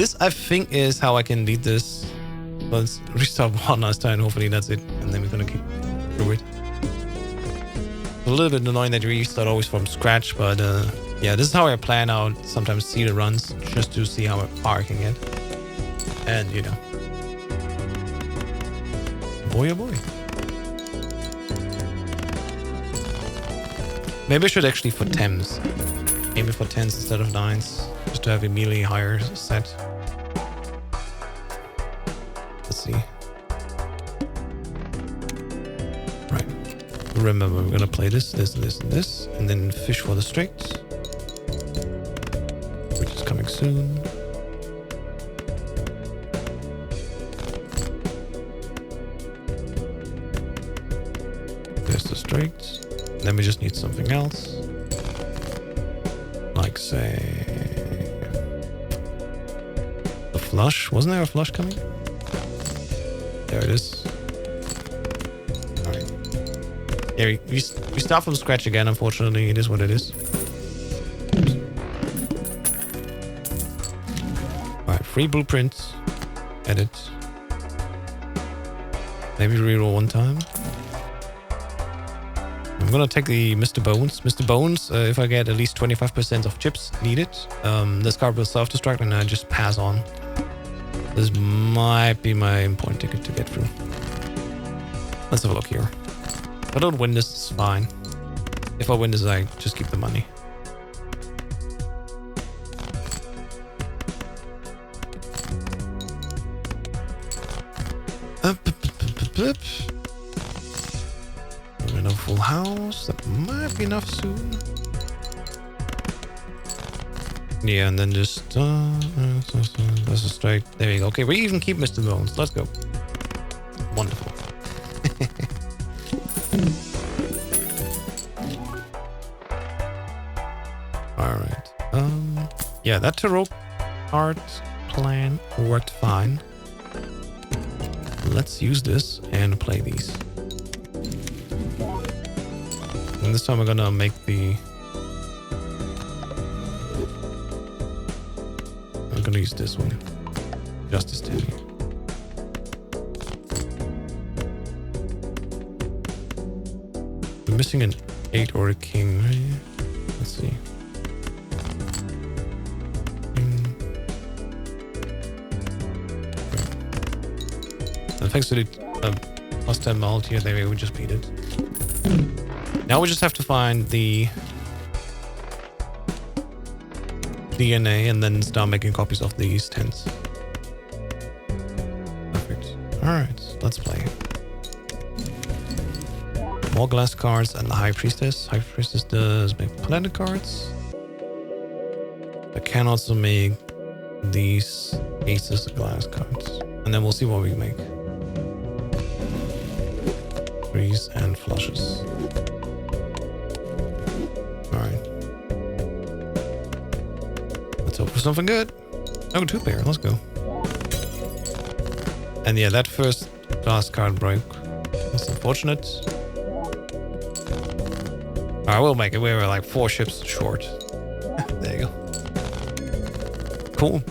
This, I think, is how I can lead this. Let's restart one last time. Hopefully that's it. And then we're going to keep through it. A little bit annoying that you restart always from scratch. But yeah, this is how I plan out. Sometimes see the runs just to see how far I can get. And, you know. Boy, oh boy. Maybe I should actually for 10s. Maybe for 10s instead of 9s. Just to have immediately higher set. Let's see. Right. Remember, we're gonna play this, and this. And then fish for the straight. Which is coming soon. There's the straight. Then we just need something else. Like, say... the flush. Wasn't there a flush coming? There it is. Alright. Yeah, we start from scratch again, unfortunately. It is what it is. Alright, free blueprints. Edit. Maybe reroll one time. I'm gonna take the Mr. Bones. Mr. Bones, if I get at least 25% of chips needed, this card will self-destruct and I just pass on. This might be my point ticket to get through. Let's have a look here. If I don't win this, it's fine. If I win this, I just keep the money. We're in a full house. That might be enough soon. Yeah, and then just that's a straight. There you go. Okay, we even keep Mr. Bones. Let's go. Wonderful. All right. Yeah, that tarot card plan worked fine. Let's use this and play these. And this time we're gonna make the... I'm gonna use this one. Justice 10. We're missing an 8 or a king, right? Let's see. And thanks to the plus 10 multi, there we just beat it. Now we just have to find the DNA and then start making copies of these 10s. Perfect. Alright, let's play. More glass cards and the High Priestess. High Priestess does make planet cards. I can also make these aces glass cards. And then we'll see what we make. Threes and flushes. Alright. Let's hope for something good. Oh, 2-pair. Let's go. And yeah, that first glass card broke. That's unfortunate. I will make it. We were like 4 ships short. There you go. Cool.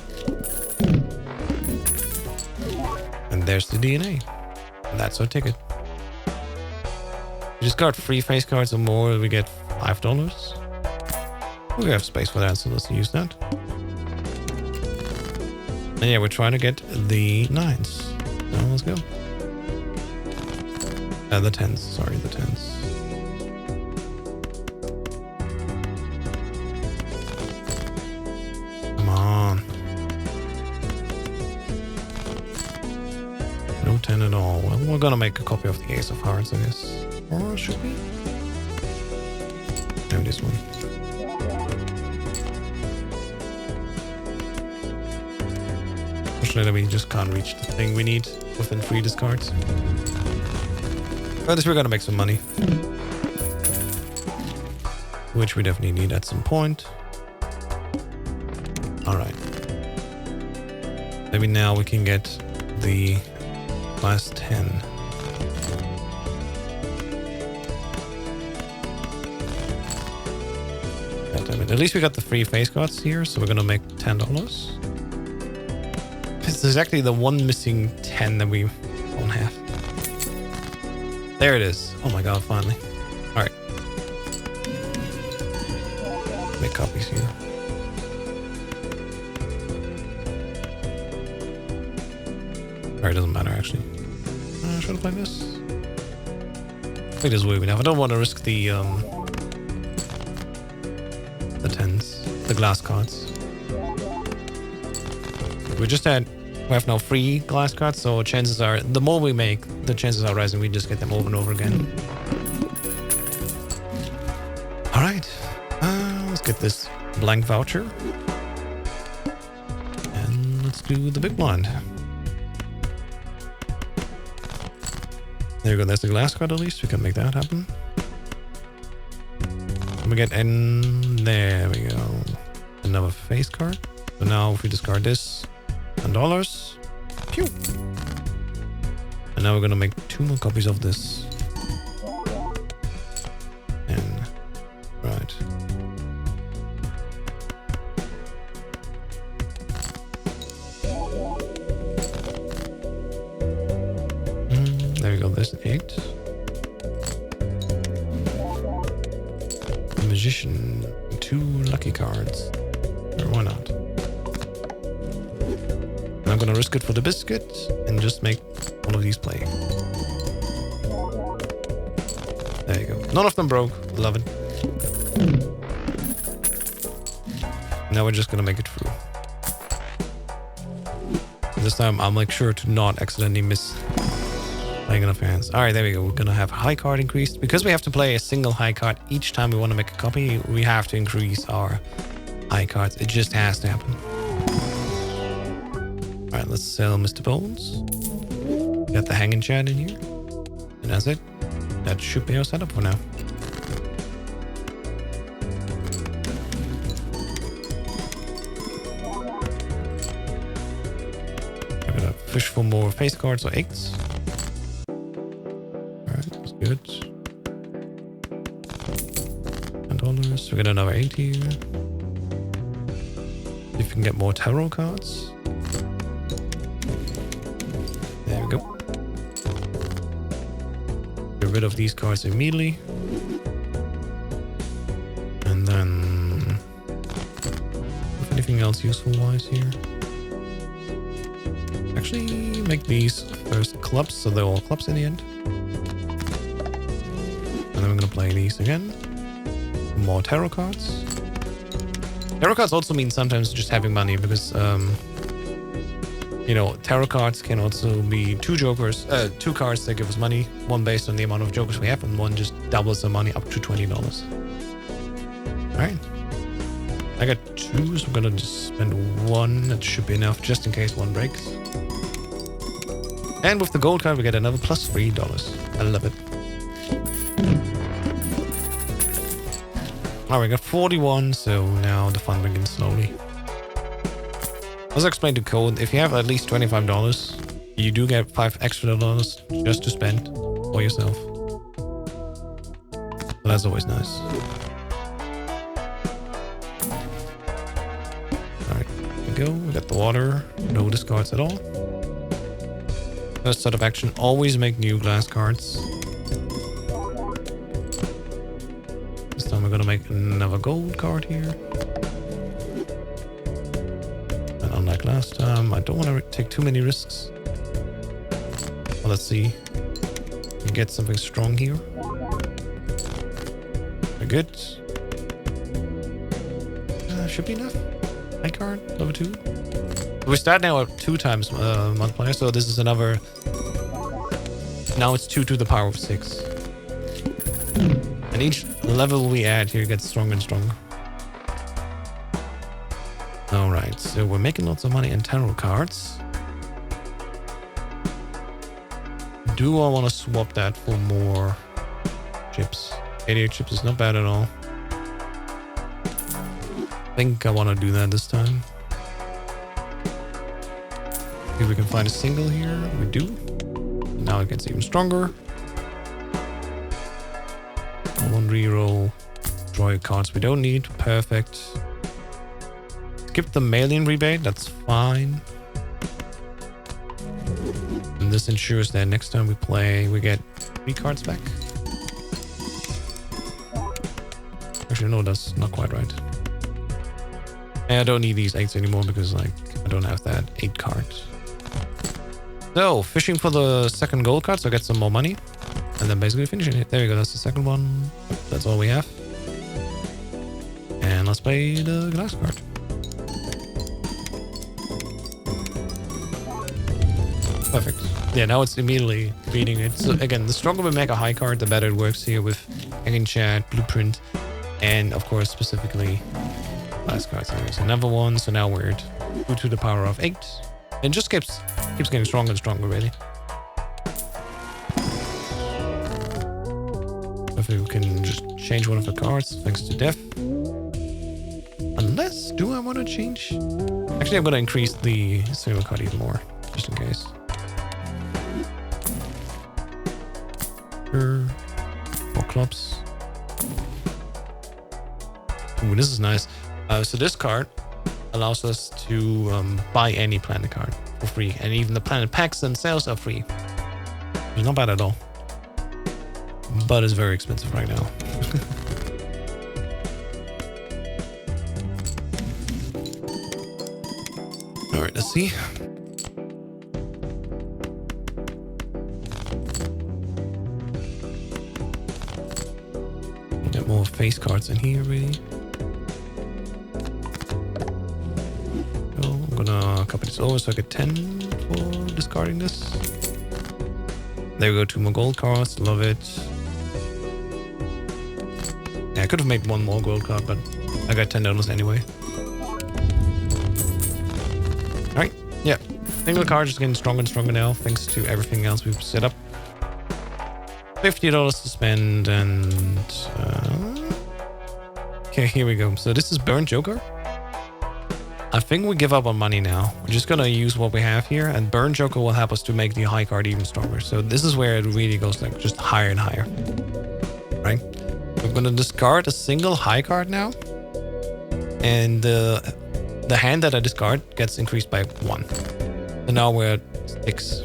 And there's the DNA. And that's our ticket. We just got 3 face cards or more. We get $5. We have space for that, so let's use that. And yeah, we're trying to get the 9s. So let's go. The 10s. Sorry, the 10s. Come on. No 10 at all. Well, we're gonna make a copy of the Ace of Hearts, I guess. Or should we? No, this one. Unfortunately, we just can't reach the thing we need within 3 discards. But at least we're gonna make some money. Which we definitely need at some point. Alright. Maybe now we can get the last 10. God damn it. At least we got the 3 face cards here, so we're gonna make $10. It's exactly the one missing 10 that we don't have. There it is. Oh my god, finally. Alright. Make copies here. Alright, doesn't matter actually. Should I play this? I think this will be enough. I don't want to risk the 10s, the glass cards. We have now 3 glass cards, so chances are, the more we make, the chances are rising. We just get them over and over again. All right, let's get this blank voucher, and let's do the big blind. There you go. There's the glass card. At least we can make that happen. We get in. There we go. Another face card. So now if we discard this, $10. Pew. And now we're gonna make 2 more copies of this. And right. There we go. There's 8. Magician. 2 lucky cards. Or why not? I'm gonna risk it for the biscuit and just make all of these play. There you go. None of them broke. Love it. Now we're just gonna make it through. This time I'll make sure to not accidentally miss playing enough hands. Alright, there we go. We're gonna have high card increased. Because we have to play a single high card each time we want to make a copy, we have to increase our high cards. It just has to happen. Alright, let's sell Mr. Bones. Got the hanging chat in here. And that's it. That should be our setup for now. I'm gonna fish for more face cards or 8s. Alright, that's good. $10. We got another 8 here. If we can get more tarot cards. There we go. Get rid of these cards immediately. And then... if anything else useful wise here. Actually, make these first clubs, so they're all clubs in the end. And then we're gonna play these again. More tarot cards. Tarot cards also mean sometimes just having money because, you know, tarot cards can also be 2 jokers, 2 cards that give us money, one based on the amount of jokers we have, and one just doubles the money up to $20. Alright. I got 2, so I'm gonna just spend 1. That should be enough just in case one breaks. And with the gold card, we get another plus $3. I love it. Alright, we got 41, so now the fun begins slowly. As I explained to Code, if you have at least $25, you do get $5 extra just to spend for yourself. So that's always nice. Alright, here we go. We got the water. No discards at all. First set of action, always make new glass cards. This time we're gonna make another gold card here. And unlike last time, I don't want to take too many risks. Well, let's see. We get something strong here. Very good. Should be enough. High card, level 2. We start now at 2 times multiplier, so this is another. Now it's 2 to the power of 6. And each level we add here gets stronger and stronger. Alright, so we're making lots of money in tarot cards. Do I want to swap that for more chips? 88 chips is not bad at all. I think I want to do that this time. See if we can find a single here. We do. Now it gets even stronger. One reroll. Draw cards we don't need. Perfect. Skip the mail-in rebate. That's fine. this ensures that next time we play, we get 3 cards back. Actually, no, that's not quite right. And I don't need these 8s anymore because, like, I don't have that 8 card. So, fishing for the second gold card, so get some more money. And then basically finishing it. There you go, that's the second one. That's all we have. And let's play the glass card. Perfect. Yeah, now it's immediately beating it. So again, the stronger we make a high card, the better it works here with Hanging Chat, Blueprint, and of course specifically glass cards. There's another one, so now we're at 2 to the power of 8. And just keeps getting stronger and stronger, really. If we can just change one of the cards thanks to Def. Unless, do I want to change? Actually, I'm going to increase the single card even more, just in case. Sure. 4 clubs. Ooh, this is nice. So this card allows us to buy any planet card for free. And even the planet packs themselves are free. It's not bad at all. But it's very expensive right now. Alright, let's see. Get more face cards in here, really. So I'm gonna copy this over so I get 10 for discarding this. There we go, 2 more gold cards. Love it. Yeah, I could have made 1 more gold card, but I got $10 anyway. Alright, yeah. Single card is getting stronger and stronger now, thanks to everything else we've set up. $50 to spend, and... okay, here we go. So this is Burn Joker. I think we give up on money now. We're just gonna use what we have here, and Burn Joker will help us to make the high card even stronger. So this is where it really goes like just higher and higher. Right? We're gonna discard a single high card now. And the hand that I discard gets increased by 1. So now we're at 6.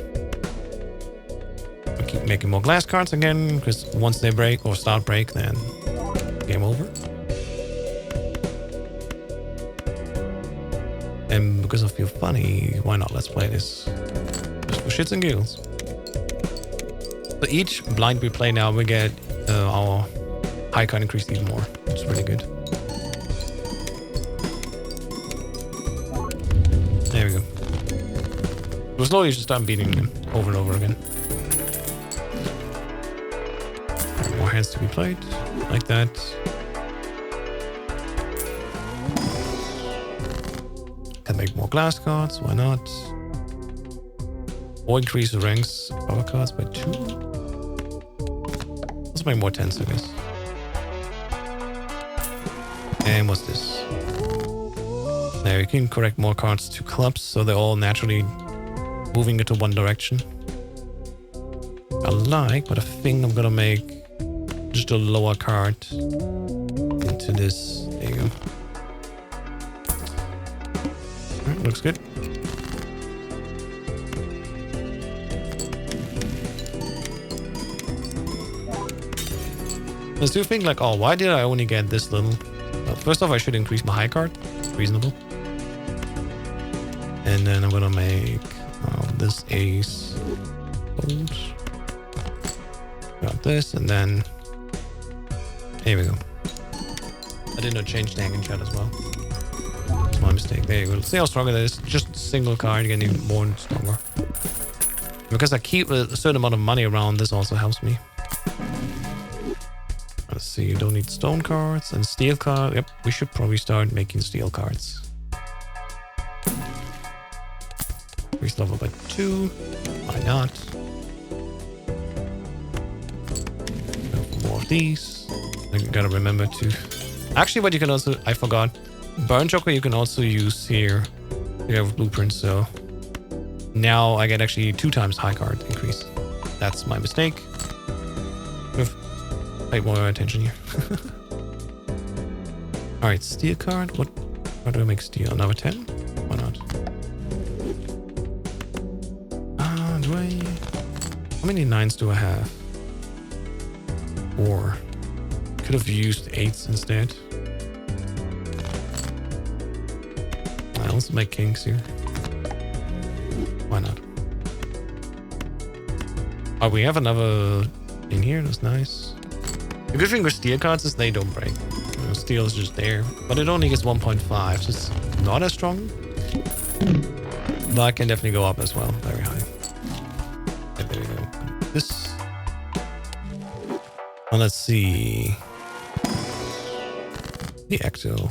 We keep making more glass cards again, because once they break or start break, then game over. And because I feel funny, why not? Let's play this. Just for shits and giggles. So each blind we play now, we get our high card increased even more. Which is really good. There we go. So slowly just start beating them over and over again. More hands to be played. Like that. Can make more glass cards, why not? Or increase the ranks of our cards by 2. Let's make more 10s, I guess. And what's this? Now we can correct more cards to clubs, so they're all naturally moving into one direction. I like, but I think I'm gonna make just a lower card into this. There you go. Alright, looks good. I still think like, oh, why did I only get this little? Well, first off, I should increase my high card. Reasonable. And then I'm gonna make this ace. Got this, and then here we go. I did not change the hanging chat as well. That's my mistake. There you go. See how strong it is? Just a single card, getting even more stronger. Because I keep a certain amount of money around, this also helps me. Let's see, you don't need stone cards and steel cards. Yep, we should probably start making steel cards. Increase level by 2. Why not? Go for more of these. I gotta remember to... Actually, what you can also... I forgot. Burn Joker you can also use here. You have blueprints, so... Now I get actually 2 times high card increase. That's my mistake. Pay more attention here. Alright, steel card. What? How do I make steel? Another 10? Why not? Do I? How many 9s do I have? 4. Could have used 8s instead. Alright, let's make kings here. Why not? Oh, we have another in here. That's nice. The good thing with steel cards is they don't break. You know, steel is just there. But it only gets 1.5, so it's not as strong. But I can definitely go up as well. Very high. Okay, there we go. This. Well, let's see. The Ecto.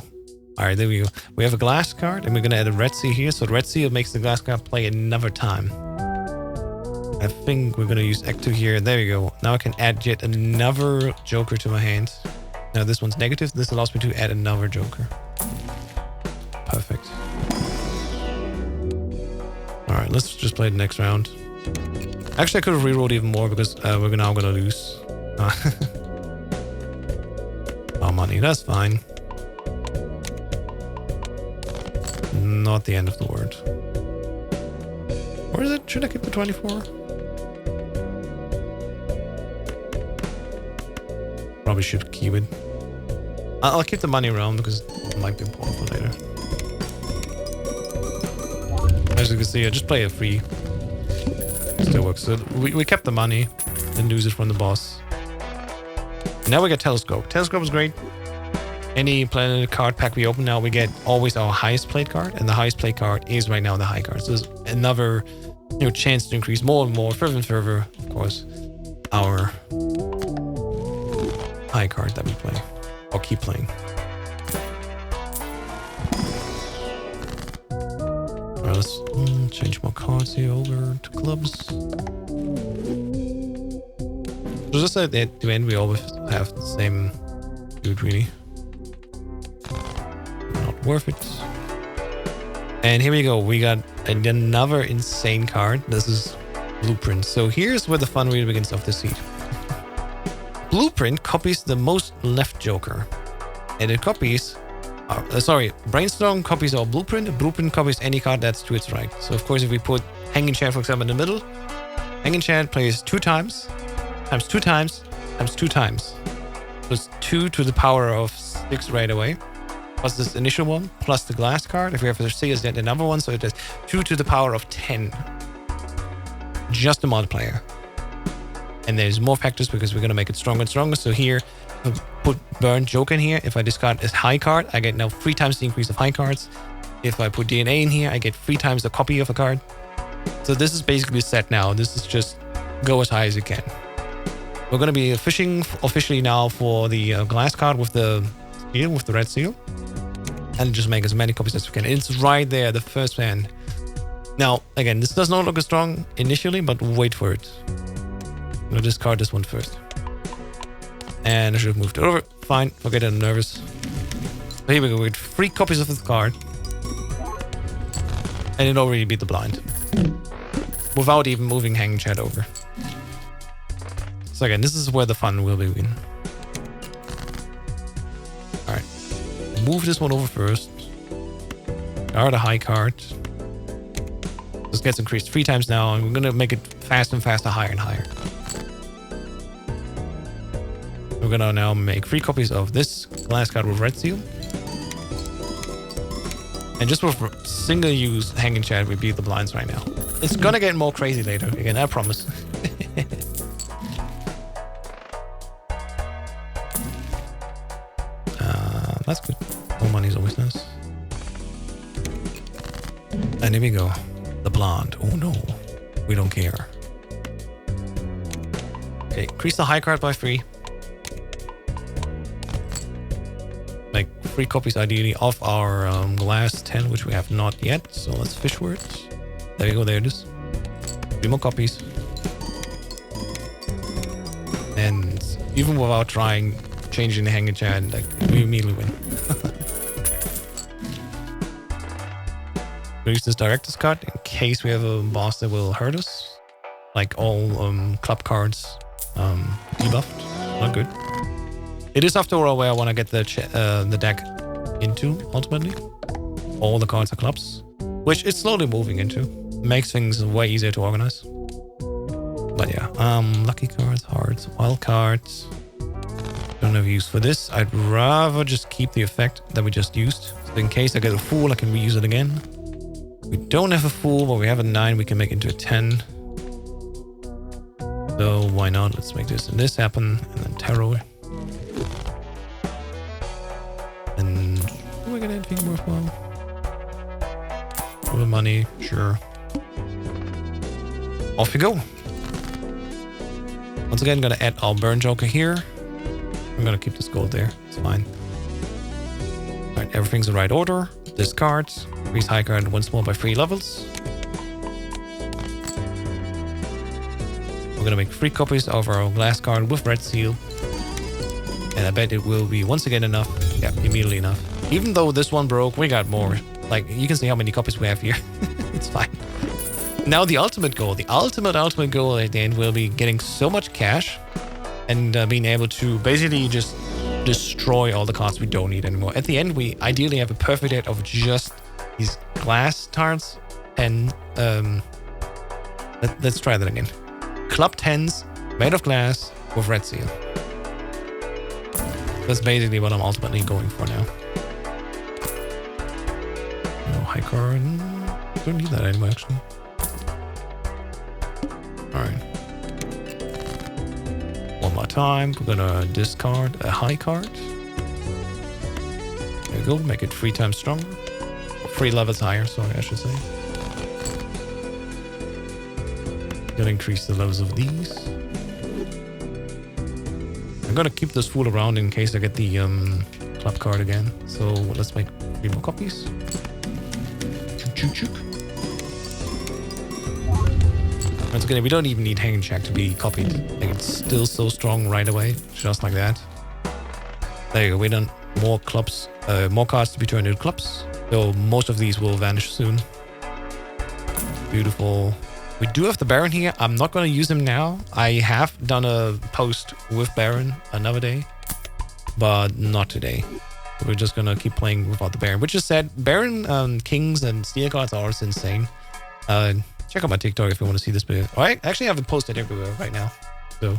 Alright, there we go. We have a glass card, and we're going to add a red seal here. So red seal makes the glass card play another time. I think we're going to use Ecto here. There we go. Now I can add yet another joker to my hand. Now this one's negative. This allows me to add another joker. Perfect. Alright, let's just play the next round. Actually, I could have rerolled even more because we're now going to lose. Oh, money. That's fine. Not the end of the world. Or is it? Should I keep the 24? Probably should keep it. I'll keep the money around because it might be important for later. As you can see, I just play a free. Still works. So we kept the money and lose it from the boss. Now we get Telescope. Telescope is great. Any planet card pack we open now, we get always our highest played card, and the highest played card is right now the high card. So there's another, chance to increase more and more, further and further, of course, our high card that we play or keep playing. Alright, let's change more cards here over to clubs. So just at the end, we always have the same dude, really. Not worth it. And here we go. We got another insane card. This is Blueprint. So here's where the fun really begins of the seed. Blueprint copies the most left joker. And it copies... Brainstorm copies our Blueprint. Blueprint copies any card that's to its right. So of course, if we put Hanging Chad, for example, in the middle, Hanging Chad plays 2 times, times 2 times, times 2 times. So it's 2 to the power of 6 right away. Plus this initial one, plus the glass card. If we have to see, is that another one? So it is 2 to the power of 10. Just a multiplier. And there's more factors because we're going to make it stronger and stronger. So here, if I put Burn Joker in here, if I discard a high card, I get now 3 times the increase of high cards. If I put DNA in here, I get 3 times the copy of a card. So this is basically set now. This is just go as high as you can. We're going to be fishing officially now for the glass card with the seal, with the red seal. And just make as many copies as we can. It's right there, the first hand. Now, again, this does not look as strong initially, but wait for it. I'm going to discard this one first. And I should have moved it over. Fine, forget it, I'm nervous. So here we go, with 3 copies of this card. And it already beat the blind. Without even moving Hanging Chad over. So again, this is where the fun will begin. Alright. Move this one over first. Guard a high card. This gets increased 3 times now, and we're going to make it faster and faster, higher and higher. We're going to now make 3 copies of this glass card with red seal. And just with single use Hanging Chad, we beat the blinds right now. It's going to get more crazy later. Again, I promise. That's good. More money is always nice. And here we go. The blonde. Oh no. We don't care. Okay, increase the high card by 3. Make 3 copies ideally of our glass 10, which we have not yet. So let's fish for it. There you go, there it is. 3 more copies. And even without trying changing the Hanging Chad, like, we immediately win. We use this Director's card in case we have a boss that will hurt us. Like all club cards debuffed. Not good. It is after all where I want to get the deck into, ultimately. All the cards are clubs. Which it's slowly moving into. Makes things way easier to organize. But yeah, lucky cards, hearts, wild cards. Don't have use for this. I'd rather just keep the effect that we just used. So in case I get a fool, I can reuse it again. We don't have a fool, but we have a 9. We can make it into a 10. So why not? Let's make this and this happen. And then tarot. And do we get anything worthwhile? For the money, sure. Off we go. Once again, I'm gonna add our burn joker here. I'm gonna keep this gold there. It's fine. Alright, everything's in the right order. Discard. Increase high card once more by 3 levels. We're gonna make 3 copies of our glass card with red seal. And I bet it will be once again enough. Yeah, immediately enough. Even though this one broke, we got more. Like, you can see how many copies we have here. It's fine. Now the ultimate goal. The ultimate goal at the end will be getting so much cash and being able to basically just destroy all the cards we don't need anymore. At the end, we ideally have a perfect set of just these glass cards. And let's try that again. Club 10s made of glass with red seal. That's basically what I'm ultimately going for now. No high card. Don't need that anymore, actually. Alright. One more time. We're gonna discard a high card. There we go. Make it 3 times stronger. Or 3 levels higher, sorry, I should say. Gonna increase the levels of these. I'm gonna keep this fool around in case I get the club card again. So let's make 3 more copies. Choo-choo-choo. Once again, we don't even need Hanging Check to be copied. Like, it's still so strong right away, just like that. There you go. We done more clubs, more cards to be turned into clubs. So most of these will vanish soon. Beautiful. We do have the Baron here. I'm not going to use him now. I have done a post with Baron another day, but not today. So we're just going to keep playing without the Baron, which is sad. Baron, Kings, and Steel cards are also insane. Check out my TikTok if you want to see this video. Oh, I actually have it posted everywhere right now. So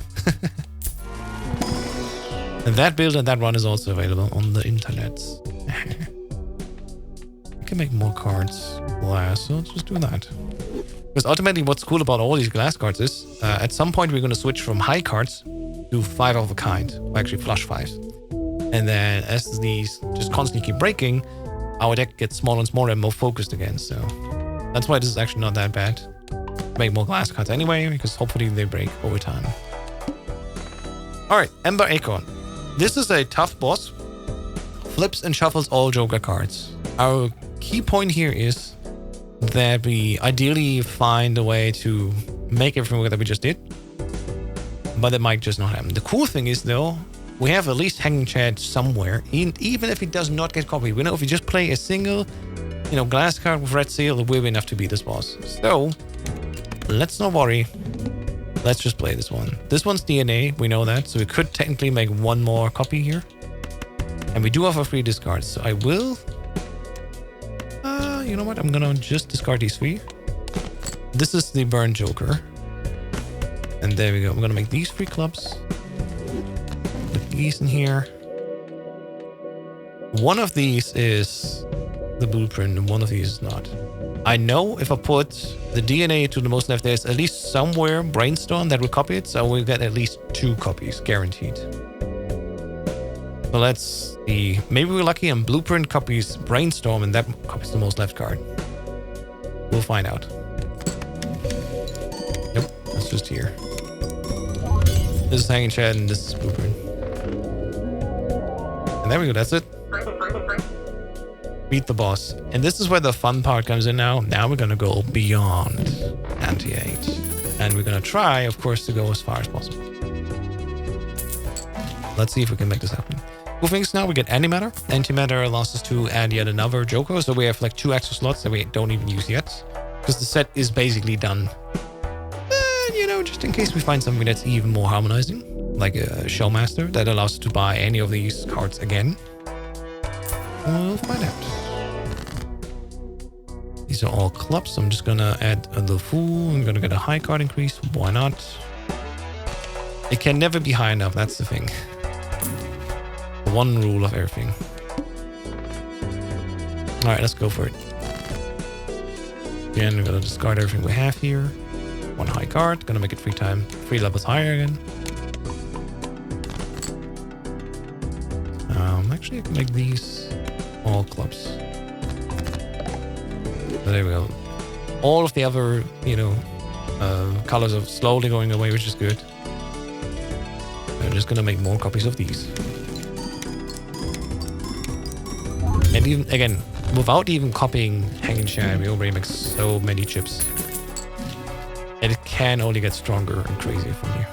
and that build and that run is also available on the internet. We can make more cards glass, so let's just do that. Because ultimately what's cool about all these glass cards is at some point we're going to switch from high cards to 5 of a kind, or actually flush 5s. And then as these just constantly keep breaking, our deck gets smaller and smaller and more focused again. So that's why this is actually not that bad. Make more glass cards anyway, because hopefully they break over time. Alright, Ember Acorn. This is a tough boss. Flips and shuffles all Joker cards. Our key point here is that we ideally find a way to make everything work that we just did. But it might just not happen. The cool thing is, though, we have at least Hanging Chad somewhere. Even if it does not get copied. We know if you just play a single, glass card with red seal, it will be enough to beat this boss. So let's not worry. Let's just play this one. This one's DNA. We know that. So we could technically make 1 more copy here. And we do have a 3 discards. So I will... you know what? I'm going to just discard these 3. This is the Burn Joker. And there we go. I'm going to make these 3 clubs. Put these in here. One of these is the blueprint and one of these is not. I know if I put the DNA to the most left, there's at least somewhere brainstorm that will copy it. So we'll get at least 2 copies guaranteed. So let's see. Maybe we're lucky and blueprint copies brainstorm and that copies the most left card. We'll find out. Nope, that's just here. This is Hanging Chad and this is blueprint. And there we go, that's it. Beat the boss. And this is where the fun part comes in now. Now we're gonna go beyond anti-8. And we're gonna try, of course, to go as far as possible. Let's see if we can make this happen. Cool things now, we get antimatter. Antimatter allows us to add yet another Joker. So we have like 2 extra slots that we don't even use yet. Because the set is basically done. And, just in case we find something that's even more harmonizing. Like a Showmaster that allows us to buy any of these cards again. We'll find out. These are all clubs. I'm just gonna add the fool. I'm gonna get a high card increase. Why not? It can never be high enough. That's the thing. The one rule of everything. All right, let's go for it. Again, we're gonna discard everything we have here. One high card. Gonna make it 3 levels higher again. Actually, I can make these all clubs. So there we go. All of the other, colors are slowly going away, which is good. I'm just gonna make more copies of these. And even, again, without even copying Hanging Shad, we already make so many chips. And it can only get stronger and crazier from here.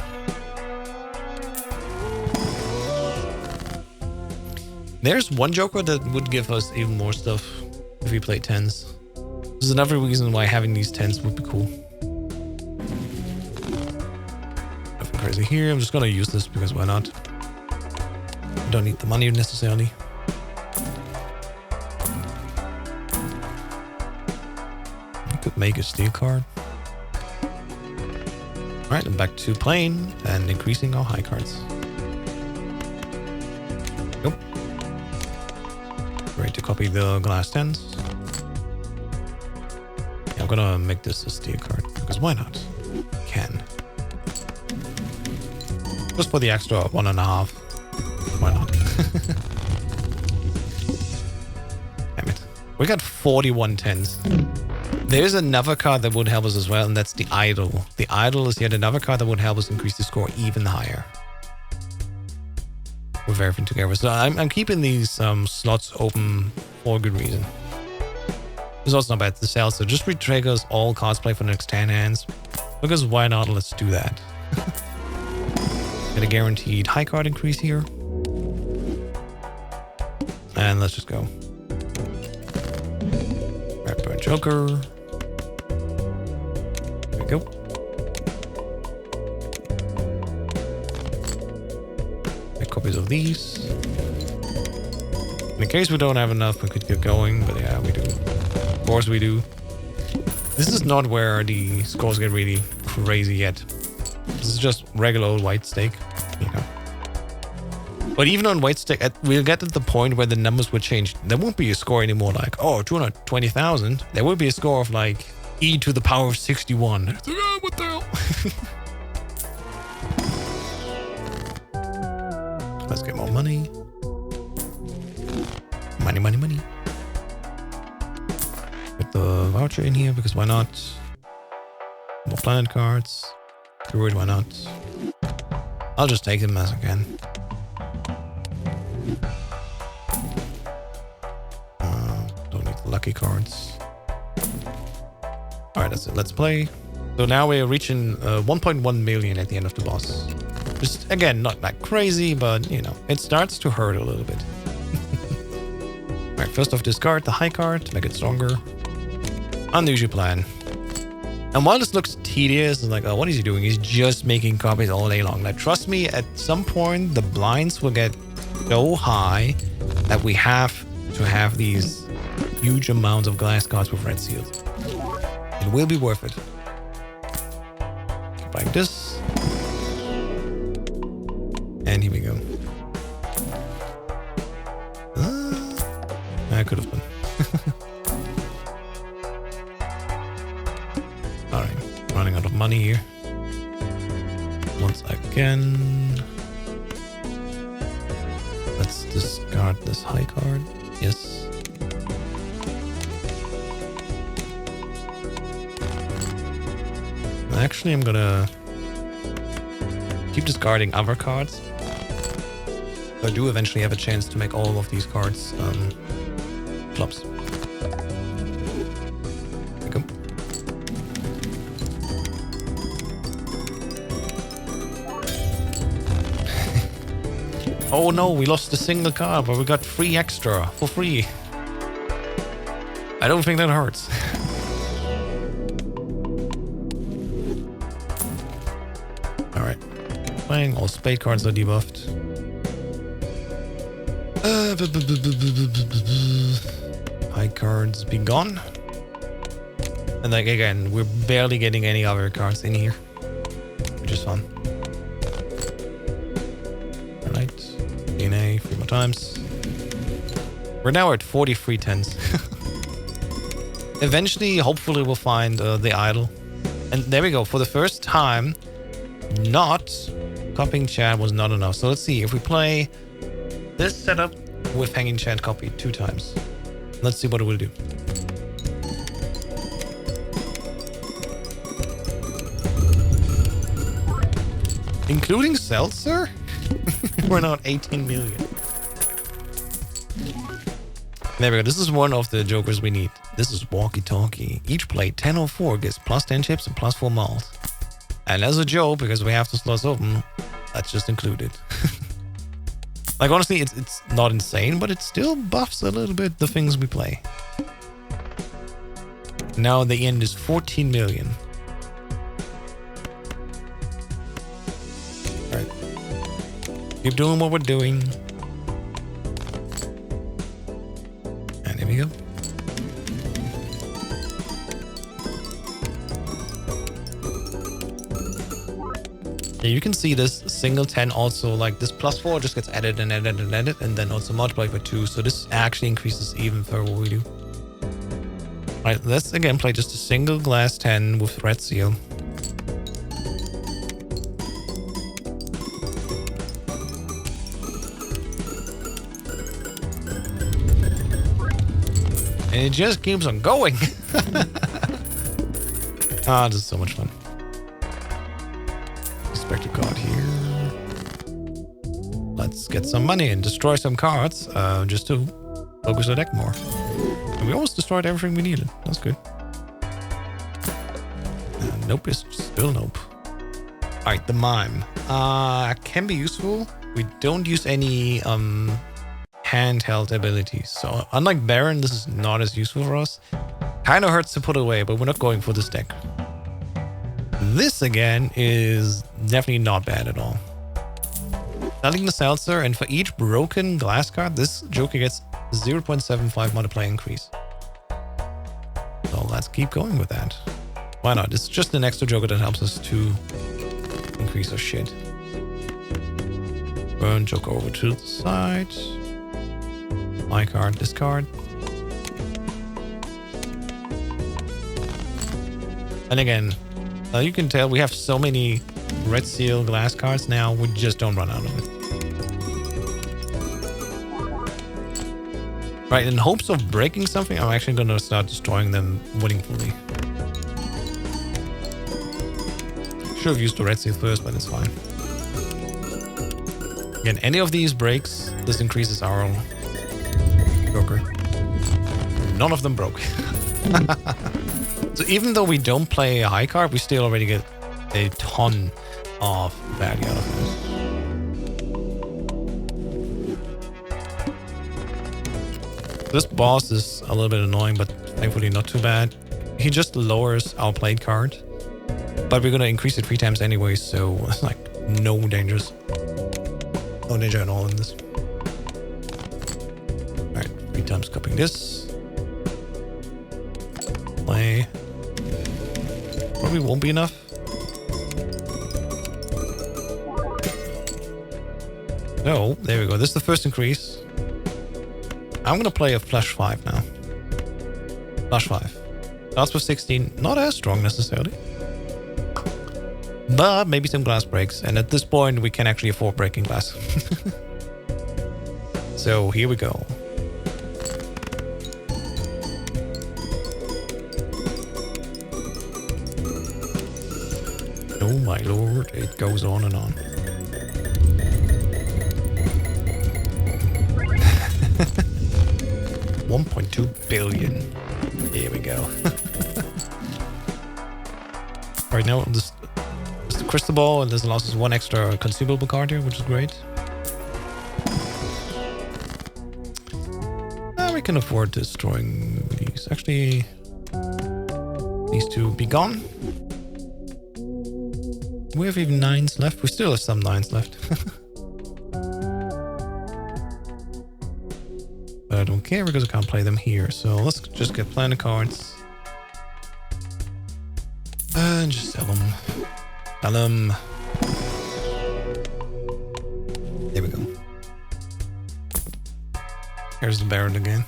There's one Joker that would give us even more stuff if we play 10s. This is another reason why having these 10s would be cool. Nothing crazy here. I'm just gonna use this because why not? Don't need the money necessarily. I could make a steel card. Alright, I'm back to playing and increasing our high cards. Nope. Ready to copy the Glas 10s. Yeah, I'm gonna make this a steel card because why not? Can. Just for the extra 1.5. Why not? Damn it. We got 41 10s. There's another card that would help us as well, and that's the Idol. The Idol is yet another card that would help us increase the score even higher. With everything together. So I'm keeping these slots open for a good reason. It's also not bad to sell, so just re-triggers all cards played for the next 10 hands. Because why not? Let's do that. Get a guaranteed high card increase here. And let's just go. Rapper Joker. There we go. Copies of these. In case we don't have enough, we could get going, but yeah, we do. Of course we do. This is not where the scores get really crazy yet. This is just regular old white stake, But even on white stake, we'll get to the point where the numbers will change. There won't be a score anymore like, 220,000. There will be a score of like e to the power of 61. It's like, oh, what the hell? Let's get more money. Money. Put the voucher in here because why not? More planet cards. Druid, why not? I'll just take them as I can. Don't need the lucky cards. Alright, that's it. Let's play. So now we're reaching 1.1 million at the end of the boss. Just, again, not that crazy, but, it starts to hurt a little bit. Alright, first off, discard the high card to make it stronger. Unusual plan. And while this looks tedious, it's like, oh, what is he doing? He's just making copies all day long. Like, trust me, at some point, the blinds will get so high that we have to have these huge amounts of Glas cards with red seals. It will be worth it. Like this. And here we go. I could have been. Alright, running out of money here. Once again. Let's discard this high card. Yes. Actually, I'm gonna keep discarding other cards. I do eventually have a chance to make all of these cards clubs. There we go. Oh no, we lost a single card, but we got 3 extra for free. I don't think that hurts. Alright. Playing all spade cards are debuffed. High cards be gone. And like again, we're barely getting any other cards in here, which is fun. Alright, DNA 3 more times. We're now at 43 tens. Eventually, hopefully we'll find the idol. And there we go. For the first time, not copying chat was not enough. So let's see if we play this setup with hanging chat copy 2 times. Let's see what it will do. Including seltzer? We're now at 18 million. There we go. This is one of the jokers we need. This is walkie-talkie. Each plate 1004 gets plus 10 chips and plus 4 malt. And as a joke, because we have the slots open, that's just included. Like honestly, it's not insane, but it still buffs a little bit the things we play. Now the end is 14 million. Alright. Keep doing what we're doing. And here we go. Yeah, you can see this single 10 also, like this plus 4 just gets added and added and added, and then also multiplied by 2. So this actually increases even for what we do. Alright, let's again play just a single glass 10 with red seal. And it just keeps on going. Ah, this is so much fun. Expect a card here. Let's get some money and destroy some cards just to focus the deck more. And we almost destroyed everything we needed. That's good. Nope, it's still nope. Alright, the mime. Can be useful. We don't use any handheld abilities. So unlike Baron, this is not as useful for us. Kind of hurts to put away, but we're not going for this deck. This again is definitely not bad at all. Selling the seltzer, and for each broken glass card, this joker gets 0.75 multiplier increase. So let's keep going with that. Why not? It's just an extra joker that helps us to increase our shit. Burn joker over to the side. My card, discard. And again, you can tell we have so many red seal glass cards now, we just don't run out of it. Right, in hopes of breaking something, I'm actually going to start destroying them willingly. Should have used the red seal first, but it's fine. Again, any of these breaks, this increases our joker. None of them broke. So even though we don't play a high card, we still already get a ton of value out of this. This boss is a little bit annoying, but thankfully not too bad. He just lowers our played card, but we're going to increase it 3 times anyway, so it's like no dangers. No danger at all in this. Alright, 3 times copying this. Play. Probably won't be enough. No, there we go. This is the first increase. I'm going to play a flush 5 now. Flush 5. Starts with 16. Not as strong necessarily. But maybe some glass breaks. And at this point, we can actually afford breaking glass. So here we go. Oh my lord, it goes on and on. $1.2 billion. Here we go. Right now, this is the crystal ball, and this allows us 1 extra consumable card here, which is great. We can afford destroying these. Actually, these 2 be gone. We have even 9s left. We still have some 9s left. But I don't care because I can't play them here. So let's just get planet cards. Just sell them. Sell them. There we go. Here's the Baron again.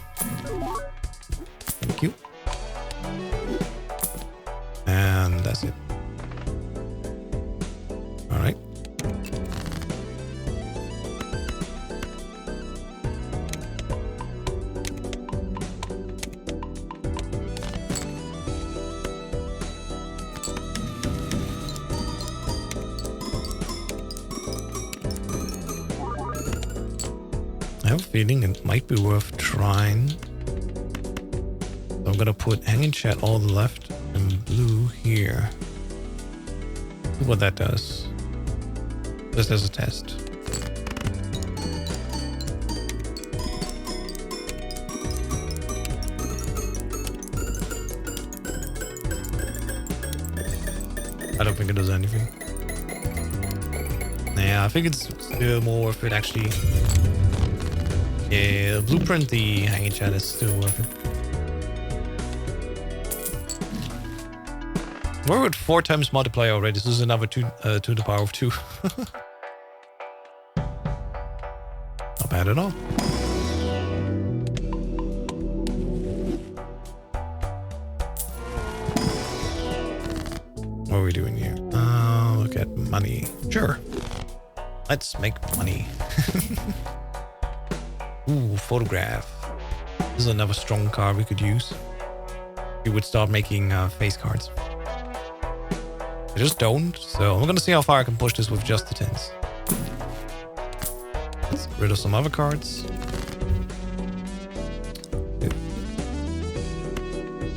Thank you. And that's it. All right. I have a feeling it might be worth trying. So I'm gonna put hanging chat all the left and blue here. See what that does. Just as a test. I don't think it does anything. Yeah, I think it's still more worth it actually. Yeah, blueprint the hanging chat is still worth it. We're with 4 times multiplier already. This is another 2 to the power of 2. Not bad at all. What are we doing here? Look at money. Sure. Let's make money. Ooh, photograph. This is another strong card we could use. We would start making face cards. I just don't, so I'm gonna see how far I can push this with just the 10s. Let's get rid of some other cards.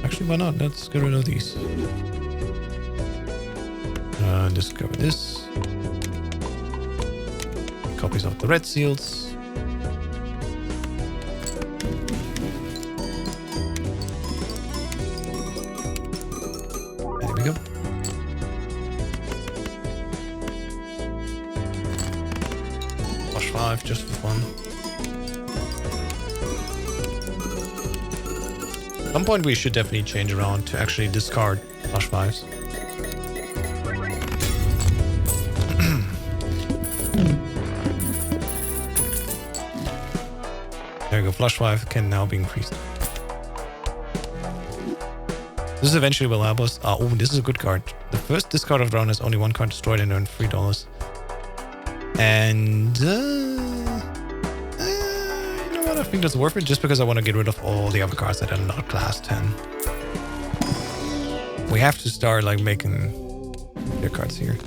Actually, why not? Let's get rid of these. Discover this. Copies of the red seals. There we go. Flush 5 just for fun. At some point we should definitely change around to actually discard flush 5s. There we go, flush 5 can now be increased. This eventually will help us. Oh, this is a good card. The first discard of the round has only 1 card destroyed and earned $3. And you know what? I think that's worth it just because I want to get rid of all the other cards that are not class 10. We have to start like making their cards here.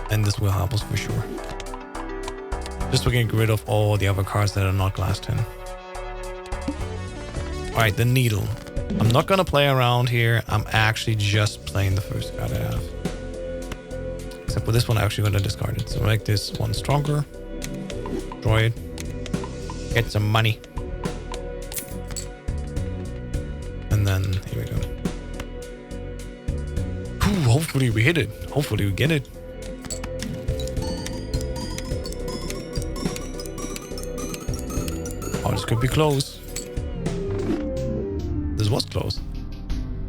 And this will help us for sure. Just to get rid of all the other cards that are not class 10. Alright, the needle. I'm not gonna play around here. I'm actually just playing the first card I have. Except for this one, I'm actually gonna discard it. So make this one stronger. Destroy it. Get some money. And then, here we go. Ooh, hopefully we hit it. Hopefully we get it. Oh, this could be close. This was close.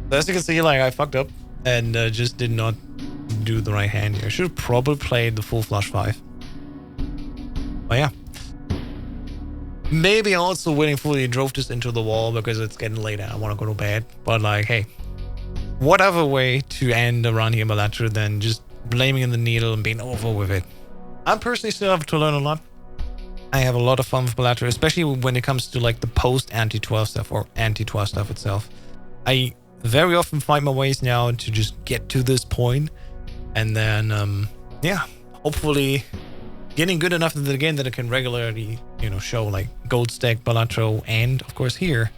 So as you can see, like I fucked up and just did not do the right hand here. I should have probably played the full flush 5. But yeah. Maybe also winning fully drove this into the wall because it's getting late and I want to go to bed. But like, hey, what other way to end a run here, Balatro, than just blaming the needle and being over with it? I personally still have to learn a lot. I have a lot of fun with Balatro, especially when it comes to like the post anti-12 stuff or anti-12 stuff itself. I very often find my ways now to just get to this point and then, yeah, hopefully getting good enough at the game that I can regularly, you know, show like gold stack, Balatro, and of course here,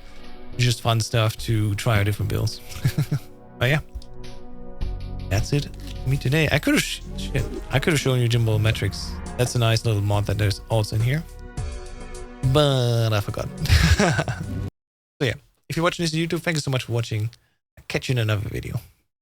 just fun stuff to try out different builds. But yeah, that's it for me today. I could have shown you Jimbo Metrics. That's a nice little mod that there's also in here. But I forgot. So yeah, if you're watching this on YouTube, thank you so much for watching. I'll catch you in another video.